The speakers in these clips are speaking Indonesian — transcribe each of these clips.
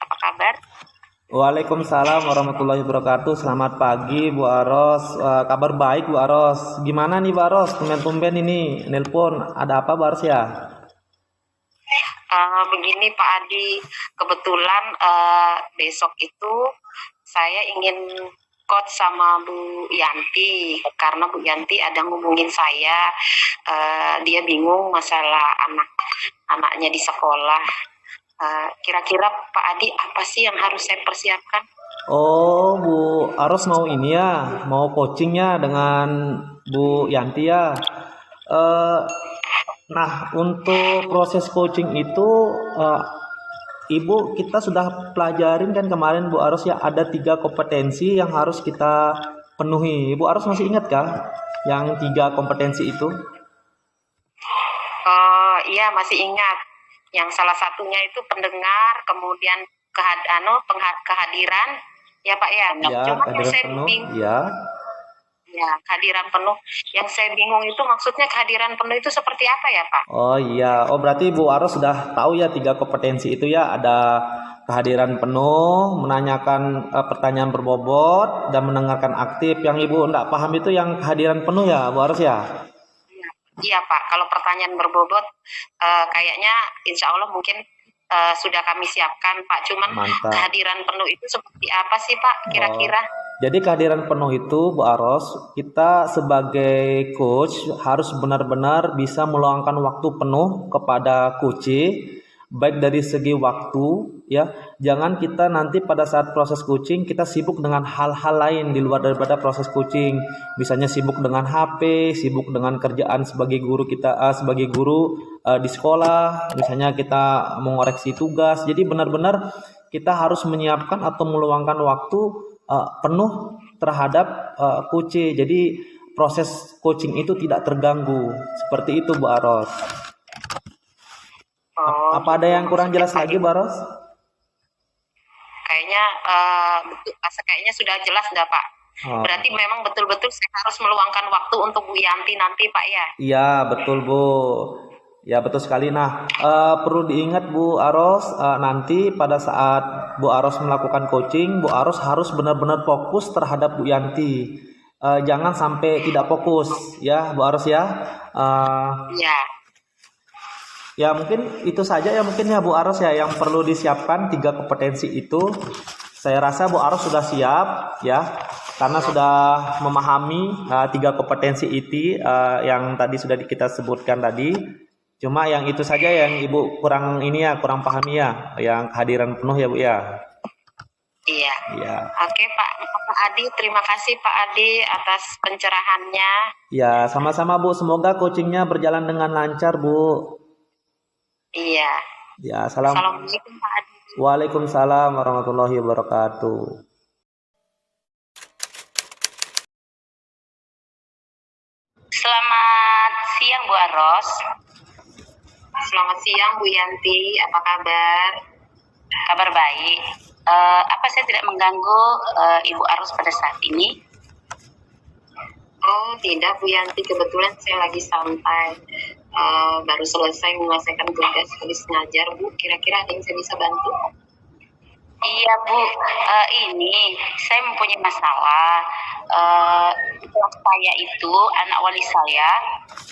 Apa kabar? Waalaikumsalam warahmatullahi wabarakatuh. Selamat pagi Bu Aros. Kabar baik Bu Aros. Gimana nih Bu Aros? Tumben-tumben ini nelpon. Ada apa Bu Aros ya? Begini Pak Adi, kebetulan besok itu saya ingin coach sama Bu Yanti karena Bu Yanti ada ngubungin saya, dia bingung masalah anaknya di sekolah. Kira-kira Pak Adi apa sih yang harus saya persiapkan? Oh Bu Aros mau ini ya, mau coachingnya dengan Bu Yanti ya. Eh, nah untuk proses coaching itu Ibu kita sudah pelajarin kan kemarin Bu Aros ya ada 3 kompetensi yang harus kita penuhi. Bu Aros masih ingat kah yang 3 kompetensi itu? Iya masih ingat. Yang salah satunya itu pendengar, kemudian kehadiran, ya Pak ya. Ya, Cuma yang kehadiran saya penuh. bingung, Ya. ya kehadiran penuh. Yang saya bingung itu maksudnya kehadiran penuh itu seperti apa ya Pak? Oh iya. Oh berarti Bu Aros sudah tahu ya 3 kompetensi itu ya. Ada kehadiran penuh, menanyakan pertanyaan berbobot, dan mendengarkan aktif. Yang Ibu enggak paham itu yang kehadiran penuh ya Bu Aros ya. Iya, iya Pak. Kalau pertanyaan berbobot, kayaknya Insya Allah mungkin sudah kami siapkan Pak. Cuman Mantap. kehadiran penuh itu seperti apa sih Pak kira-kira? Jadi kehadiran penuh itu Bu Aros, kita sebagai coach harus benar-benar bisa meluangkan waktu penuh kepada coaching, baik dari segi waktu ya. Jangan kita nanti pada saat proses coaching kita sibuk dengan hal-hal lain di luar daripada proses coaching. Misalnya sibuk dengan HP, sibuk dengan kerjaan sebagai guru kita sebagai guru di sekolah, misalnya kita mengoreksi tugas. Jadi benar-benar kita harus menyiapkan atau meluangkan waktu penuh terhadap coaching. Jadi proses coaching itu tidak terganggu. Seperti itu Bu Aros. Apa ada yang kurang jelas lagi Bu Aros? Kayaknya kayaknya sudah jelas enggak Pak? Berarti memang betul-betul saya harus meluangkan waktu untuk Bu Yanti nanti Pak ya? Iya betul Bu. Ya betul sekali. Nah perlu diingat Bu Aros, nanti pada saat Bu Aros melakukan coaching, Bu Aros harus benar-benar fokus terhadap Bu Yanti. Jangan sampai tidak fokus ya Bu Aros ya. Ya. Ya mungkin itu saja ya mungkin ya Bu Aros ya yang perlu disiapkan 3 kompetensi itu. Saya rasa Bu Aros sudah siap ya karena sudah memahami 3 kompetensi itu yang tadi sudah kita sebutkan tadi. Cuma yang itu saja yang Ibu kurang ini ya, kurang pahami ya, yang kehadiran penuh ya Bu ya. Iya. Iya. Oke Pak Adi, terima kasih Pak Adi atas pencerahannya. Ya, sama-sama Bu. Semoga coachingnya berjalan dengan lancar Bu. Iya. Ya, Assalamualaikum Pak Adi. Waalaikumsalam warahmatullahi wabarakatuh. Selamat siang Bu Aros. Selamat siang Bu Yanti, apa kabar? Kabar baik. Apa saya tidak mengganggu Ibu Aros pada saat ini? Oh tidak Bu Yanti, kebetulan saya lagi santai. Baru selesai menyelesaikan tugas habis ngajar Bu. Kira-kira ada yang saya bisa bantu? Iya Bu, ini saya mempunyai masalah. Di kelas saya itu anak wali saya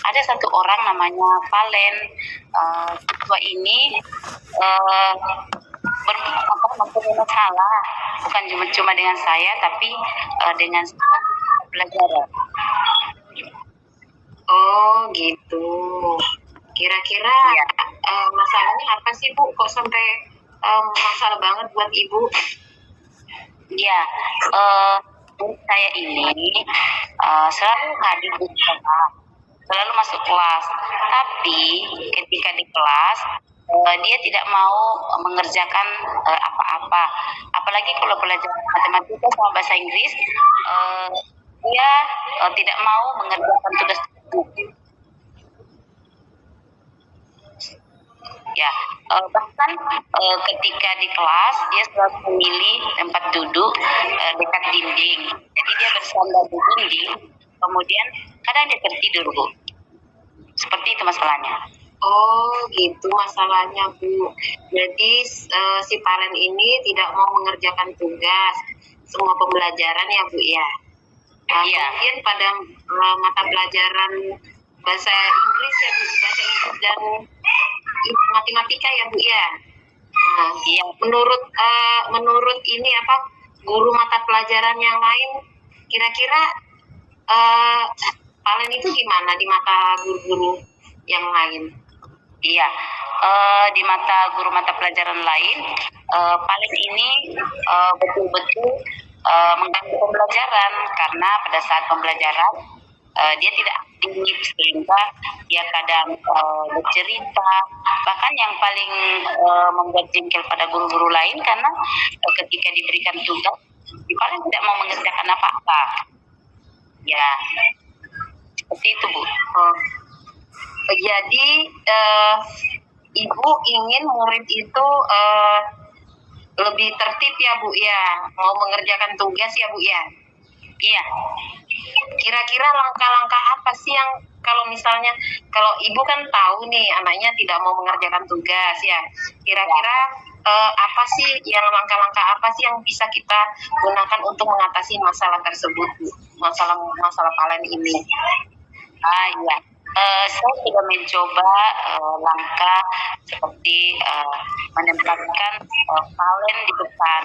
ada satu orang namanya Valen. Siswa ini mempunyai masalah, bukan cuma dengan saya tapi dengan semua pelajaran. Oh gitu. Kira-kira masalahnya apa sih Bu? Kok sampai masalah banget buat Ibu? Ya, saya ini selalu hadir di sekolah, selalu masuk kelas. Tapi ketika di kelas dia tidak mau mengerjakan apa-apa, apalagi kalau pelajaran matematika sama bahasa Inggris, dia tidak mau mengerjakan tugas tersebut. Ya, bahkan ketika di kelas dia selalu memilih tempat duduk dekat dinding. Jadi dia bersandar di dinding, kemudian kadang dia tertidur, Bu. Seperti itu masalahnya. Oh, gitu masalahnya, Bu. Jadi si Palen ini tidak mau mengerjakan tugas semua pembelajaran ya, Bu ya. Iya. Mungkin pada mata pelajaran bahasa Inggris ya, Bu, bahasa Inggris dan matematika ya, Bu ya. Nah, Iya. menurut ini apa guru mata pelajaran yang lain kira-kira Palen itu gimana di mata guru-guru yang lain? Iya, di mata guru mata pelajaran lain, Palen ini betul-betul mengganggu pembelajaran karena pada saat pembelajaran dia tidak aktif sehingga dia kadang bercerita, bahkan yang paling membuat jengkel pada guru-guru lain karena ketika diberikan tugas, Palen tidak mau mengerjakan apa-apa. Ya, seperti itu, Bu. Jadi Ibu ingin murid itu lebih tertib ya, Bu ya, mau mengerjakan tugas ya, Bu ya. Iya. Kira-kira langkah-langkah apa sih yang kalau misalnya kalau Ibu kan tahu nih anaknya tidak mau mengerjakan tugas ya. Kira-kira apa sih yang langkah-langkah apa sih yang bisa kita gunakan untuk mengatasi masalah tersebut, Bu? Masalah Palen ini. Iya. Saya sudah mencoba langkah seperti menempatkan Palen di depan,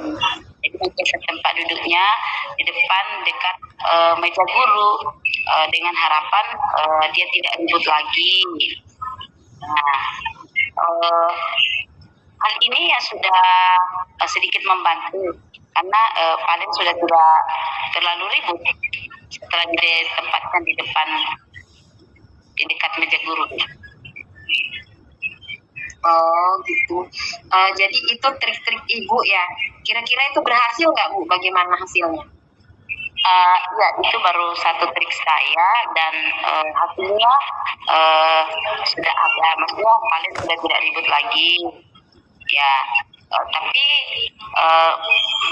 jadi menjadi tempat duduknya di depan dekat meja guru dengan harapan dia tidak ribut lagi. Nah, hal ini ya sudah sedikit membantu karena Palen sudah tidak terlalu ribut setelah ditempatkan di depan di dekat meja guru. Oh gitu. Jadi itu trik-trik Ibu ya. Kira-kira itu berhasil nggak, Bu? Bagaimana hasilnya? Ya, itu baru satu trik saya dan hasilnya sudah ada. Maksudnya Palen sudah tidak ribut lagi. Ya, tapi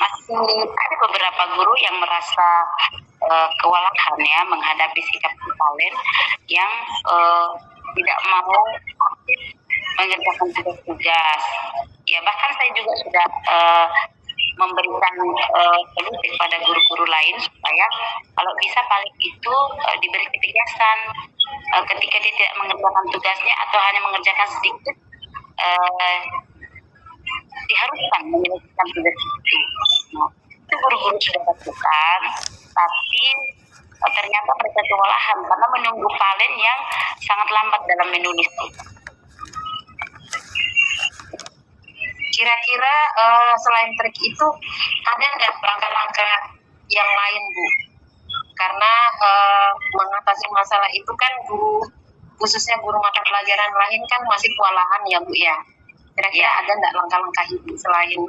masih ada beberapa guru yang merasa kewalahan ya menghadapi sikap Palen yang tidak mau mengerjakan tugas-tugas. Ya, bahkan saya juga sudah memberikan solusi pada guru-guru lain supaya kalau bisa paling itu diberi ketegasan ketika dia tidak mengerjakan tugasnya atau hanya mengerjakan sedikit, diharuskan menyelesaikan tugas itu. Nah, itu guru-guru sudah lakukan, tapi ternyata mereka kewalahan karena menunggu Palen yang sangat lambat dalam menulis. Kira-kira selain trik itu ada nggak langkah-langkah yang lain, Bu? Karena mengatasi masalah itu kan khususnya guru mata pelajaran lain kan masih kewalahan ya, Bu ya. Kira-kira ada nggak langkah-langkah Ibu selain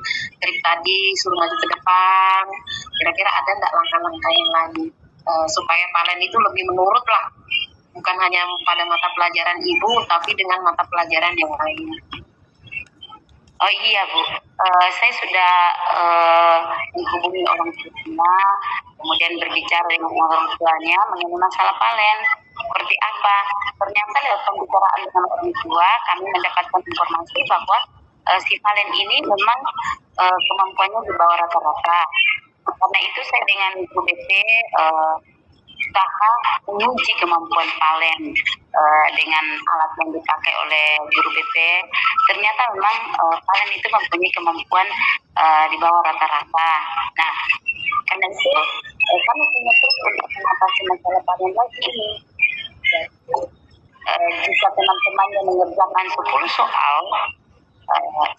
trik tadi suruh maju ke depan? Kira-kira ada nggak langkah-langkah yang lain supaya Palen itu lebih menurut lah, bukan hanya pada mata pelajaran Ibu, tapi dengan mata pelajaran yang lain. Oh iya, Bu, saya sudah menghubungi orang tuanya, kemudian berbicara dengan orang tuanya mengenai masalah Palen. Seperti apa? Ternyata lewat pembicaraan dengan orang tua, kami mendapatkan informasi bahwa si Palen ini memang kemampuannya di bawah rata-rata. Karena itu saya dengan Guru BP usaha menguji kemampuan Palen dengan alat yang dipakai oleh Guru BP. Ternyata memang Palen itu mempunyai kemampuan di bawah rata-rata. Nah, karena itu kami punya tips untuk mengatasi masalah Palen lagi. Jika teman-teman yang mengerjakan 10 soal,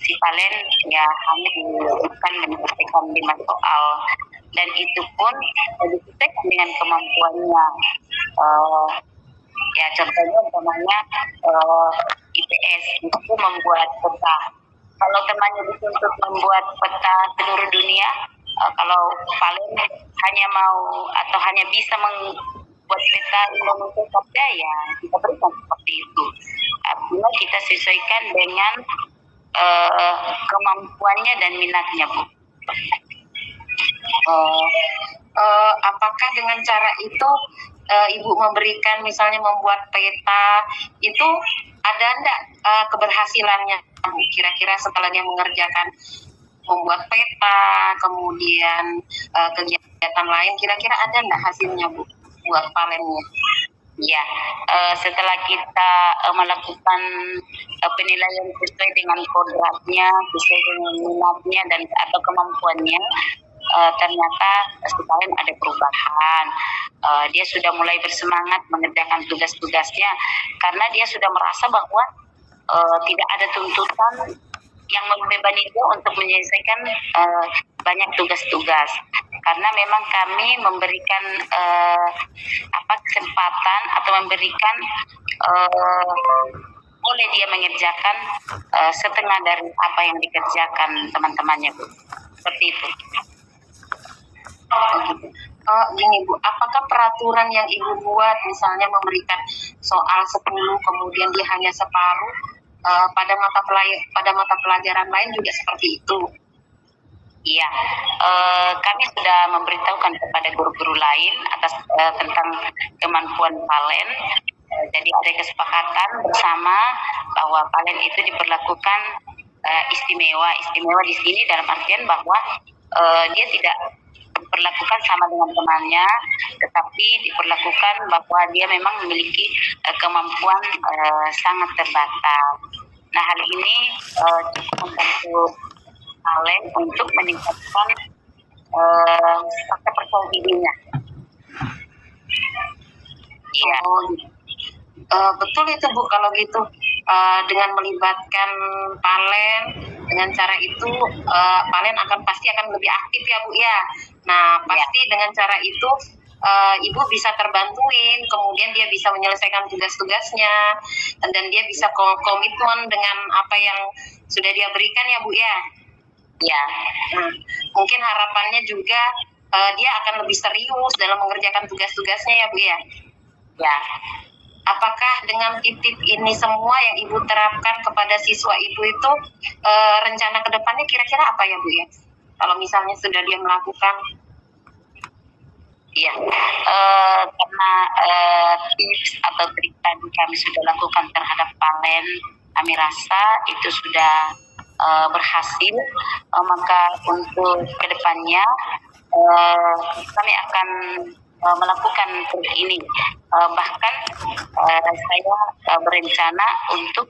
si Palen ya hanya dilakukan menyelesaikan 5 soal, dan itu pun disesuaikan dengan kemampuannya. Ya contohnya umpamanya IPK BPS untuk membuat peta. Kalau temannya dituntut membuat peta seluruh dunia, kalau Valen hanya mau atau hanya bisa membuat peta Indonesia saja, ya kita berikan seperti itu. Artinya kita sesuaikan dengan kemampuannya dan minatnya, Bu. Apakah dengan cara itu Ibu memberikan misalnya membuat peta itu ada enggak keberhasilannya, Bu? Kira-kira setelah dia mengerjakan membuat peta, kemudian kegiatan lain, kira-kira ada enggak hasilnya, Bu, buat Valennya? Ya, setelah kita melakukan penilaian sesuai dengan kodratnya, sesuai dengan minatnya dan atau kemampuannya, ternyata Valen ada perubahan. Dia sudah mulai bersemangat mengerjakan tugas-tugasnya karena dia sudah merasa bahwa tidak ada tuntutan yang membebani dia untuk menyelesaikan banyak tugas-tugas, karena memang kami memberikan kesempatan atau memberikan boleh dia mengerjakan setengah dari apa yang dikerjakan teman-temannya, Bu. Seperti itu. Gini, Bu, apakah peraturan yang Ibu buat misalnya memberikan soal 10 kemudian dia hanya separuh, pada mata pelajaran lain juga seperti itu? Iya, kami sudah memberitahukan kepada guru-guru lain atas tentang kemampuan Valen. Jadi ada kesepakatan bersama bahwa Valen itu diperlakukan istimewa. Istimewa di sini dalam artian bahwa dia tidak diperlakukan sama dengan temannya, tetapi diperlakukan bahwa dia memang memiliki kemampuan sangat terbatas. Nah, hal ini cukup membantu Valen untuk meningkatkan rasa percaya dirinya. Iya. Betul itu, Bu, kalau gitu dengan melibatkan Valen dengan cara itu Valen pasti akan lebih aktif ya, Bu ya. Nah, pasti dengan cara itu Ibu bisa terbantuin, kemudian dia bisa menyelesaikan tugas-tugasnya dan dia bisa komitmen dengan apa yang sudah dia berikan ya, Bu ya. Ya. Mungkin harapannya juga dia akan lebih serius dalam mengerjakan tugas-tugasnya ya, Bu ya. Ya. Apakah dengan tip-tip ini semua yang Ibu terapkan kepada siswa Ibu itu rencana ke depannya kira-kira apa ya, Bu ya? Kalau misalnya sudah dia melakukan. Iya, karena tips atau trik tadi kami sudah lakukan terhadap Valen, kami rasa itu sudah berhasil, maka untuk kedepannya kami akan melakukan trik ini. Bahkan saya berencana untuk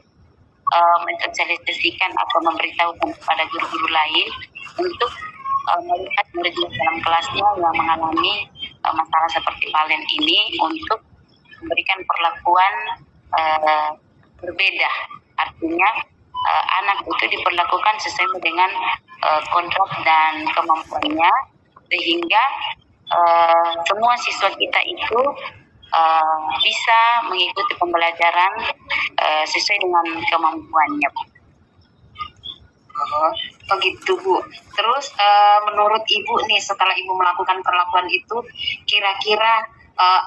mensosialisasikan atau memberitahukan kepada guru-guru lain untuk melihat murid dalam kelasnya yang mengalami masalah seperti Valen ini untuk memberikan perlakuan berbeda. Artinya anak itu diperlakukan sesuai dengan kontrak dan kemampuannya, sehingga semua siswa kita itu bisa mengikuti pembelajaran sesuai dengan kemampuannya. Oh gitu, Bu. Terus menurut Ibu nih, setelah Ibu melakukan perlakuan itu, kira-kira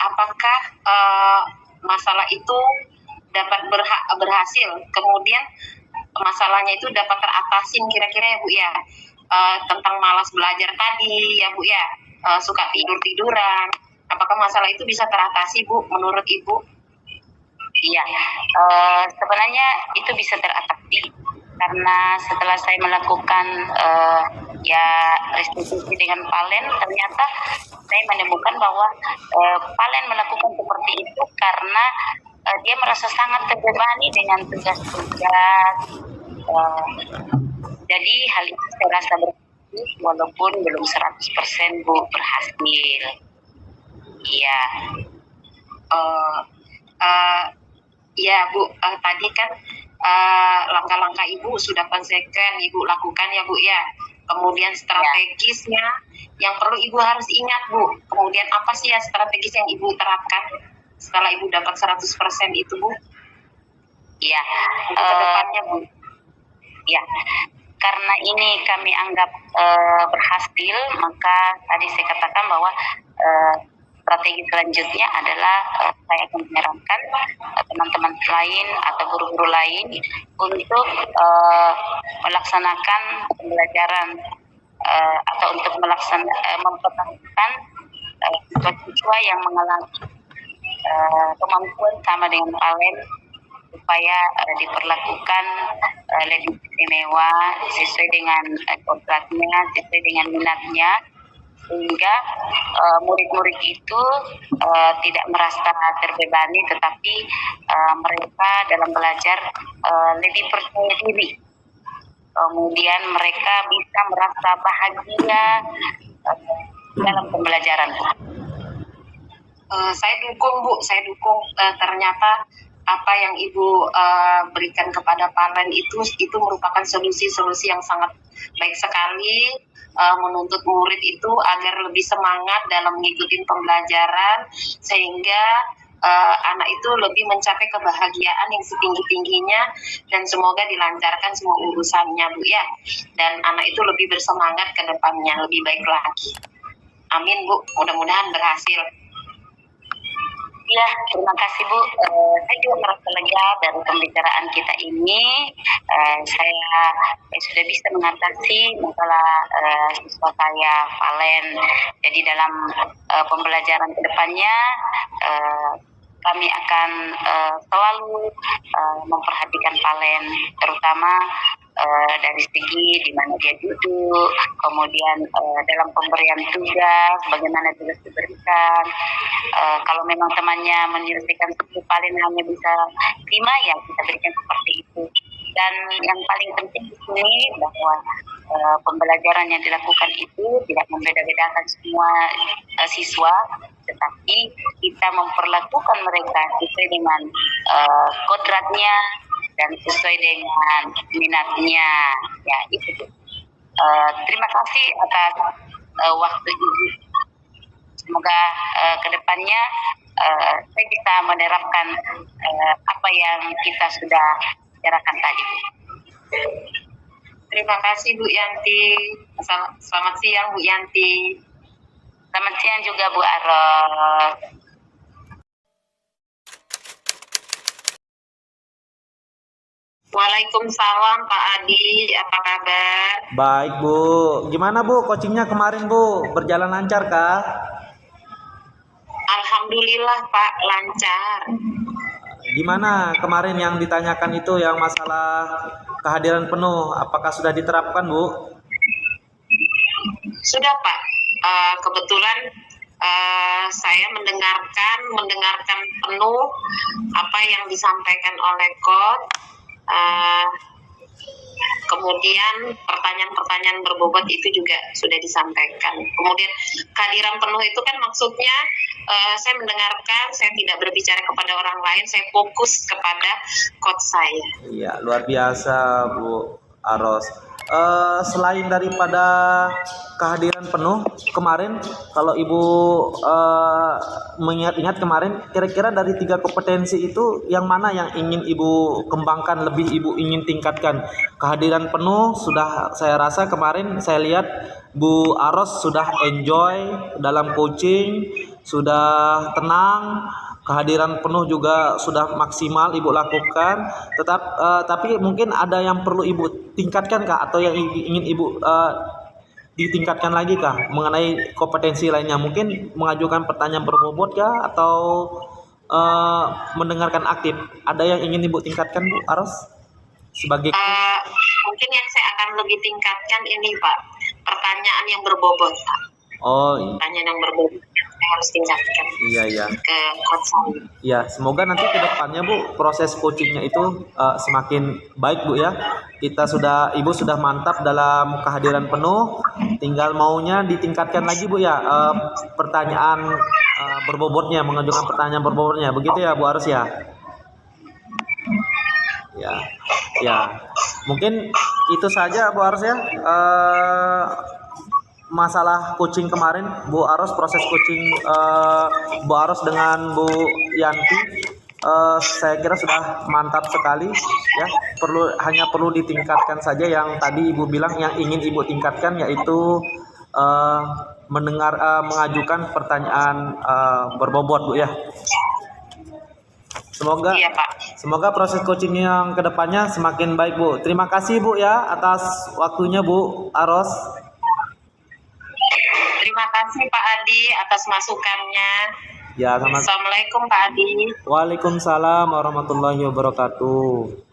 apakah masalah itu dapat berhasil, kemudian masalahnya itu dapat teratasin kira-kira ya, Bu ya? Tentang malas belajar tadi ya, Bu ya, suka tidur-tiduran, apakah masalah itu bisa teratasi, Bu, menurut Ibu? Iya, sebenarnya itu bisa teratasi karena setelah saya melakukan restitusi dengan Valen, ternyata saya menemukan bahwa Valen melakukan seperti itu karena dia merasa sangat terbebani dengan tugas-tugas. Jadi hal itu saya rasa berhasil walaupun belum 100% Bu berhasil. Iya. Ya, Bu, tadi kan langkah-langkah Ibu sudah konsisten Ibu lakukan ya, Bu ya. Kemudian strategisnya yang perlu Ibu harus ingat, Bu. Kemudian apa sih ya strategis yang Ibu terapkan setelah Ibu dapat 100% itu, Bu? Ya, untuk kedepannya Bu? ya, karena ini kami anggap berhasil, maka tadi saya katakan bahwa strategi selanjutnya adalah saya akan menyarankan teman-teman lain atau guru-guru lain untuk melaksanakan pembelajaran atau untuk mempertahankan siswa yang mengalami kemampuan sama dengan Palen supaya diperlakukan lebih istimewa sesuai dengan kodratnya, sesuai dengan minatnya, sehingga murid-murid itu tidak merasa terbebani, tetapi mereka dalam belajar lebih percaya diri. Kemudian mereka bisa merasa bahagia dalam pembelajaran. Saya dukung Bu, saya dukung. Ternyata apa yang Ibu berikan kepada Palen itu merupakan solusi-solusi yang sangat baik sekali, menuntut murid itu agar lebih semangat dalam mengikuti pembelajaran, sehingga anak itu lebih mencapai kebahagiaan yang setinggi-tingginya, dan semoga dilancarkan semua urusannya Bu ya, dan anak itu lebih bersemangat ke depannya, lebih baik lagi. Amin Bu, mudah-mudahan berhasil. Ya, terima kasih Bu. Saya juga merasa lega dari pembicaraan kita ini. Saya sudah bisa mengatasi masalah siswa saya Palen. Jadi dalam pembelajaran kedepannya kami akan selalu memperhatikan Palen, terutama dari segi di mana dia duduk, kemudian dalam pemberian tugas, bagaimana tugas diberikan. Kalau memang temannya menyelesaikan tugas Palen hanya bisa 5, ya kita berikan seperti itu. Dan yang paling penting di sini bahwa pembelajaran yang dilakukan itu tidak membeda-bedakan semua siswa, tetapi kita memperlakukan mereka sesuai dengan kodratnya dan sesuai dengan minatnya. Ya, itu. Terima kasih atas waktu ini. Semoga kedepannya saya bisa menerapkan apa yang kita sudah bicarakan tadi. Terima kasih Bu Yanti. Selamat siang Bu Yanti. Selamat siang juga Bu Aros. Waalaikumsalam Pak Adi, apa kabar? Baik Bu, gimana Bu coachingnya kemarin Bu? Berjalan lancar kah? Alhamdulillah Pak, lancar. Gimana kemarin yang ditanyakan itu yang masalah kehadiran penuh, apakah sudah diterapkan Bu? Sudah Pak, kebetulan saya mendengarkan penuh apa yang disampaikan oleh coach. Kemudian pertanyaan-pertanyaan berbobot itu juga sudah disampaikan. Kemudian kehadiran penuh itu kan maksudnya saya mendengarkan, saya tidak berbicara kepada orang lain, saya fokus kepada coach saya. Iya, luar biasa Bu Aros. Selain daripada kehadiran penuh kemarin, kalau Ibu mengingat-ingat kemarin, kira-kira dari 3 kompetensi itu yang mana yang ingin Ibu kembangkan, lebih Ibu ingin tingkatkan? Kehadiran penuh sudah saya rasa kemarin saya lihat Bu Aros sudah enjoy dalam coaching, sudah tenang. Kehadiran penuh juga sudah maksimal Ibu lakukan, tapi mungkin ada yang perlu Ibu tingkatkan kah, atau yang ingin Ibu ditingkatkan lagi kah mengenai kompetensi lainnya? Mungkin mengajukan pertanyaan berbobot kah, atau mendengarkan aktif? Ada yang ingin Ibu tingkatkan Bu Aros sebagai mungkin yang saya akan lebih tingkatkan ini Pak, pertanyaan yang berbobot Pak. Oh, iya. Pertanyaan yang berbobot saya harus tingkatkan. Iya. Ke coach saya. Ya, semoga nanti ke depannya Bu proses coachingnya itu semakin baik Bu ya. Ibu sudah mantap dalam kehadiran penuh, tinggal maunya ditingkatkan lagi Bu ya, pertanyaan berbobotnya, mengajukan pertanyaan berbobotnya, begitu ya Bu Aros ya. Ya, mungkin itu saja Bu Aros ya. Masalah coaching kemarin Bu Aros, proses coaching Bu Aros dengan Bu Yanti. saya kira sudah mantap sekali ya. Hanya perlu ditingkatkan saja yang tadi Ibu bilang, yang ingin Ibu tingkatkan yaitu mengajukan pertanyaan berbobot Bu ya. Iya, Pak. Semoga proses coaching yang kedepannya semakin baik Bu. Terima kasih Bu ya atas waktunya Bu Aros. Terima kasih Pak Adi atas masukannya. Ya, sama. Assalamualaikum Pak Adi. Waalaikumsalam warahmatullahi wabarakatuh.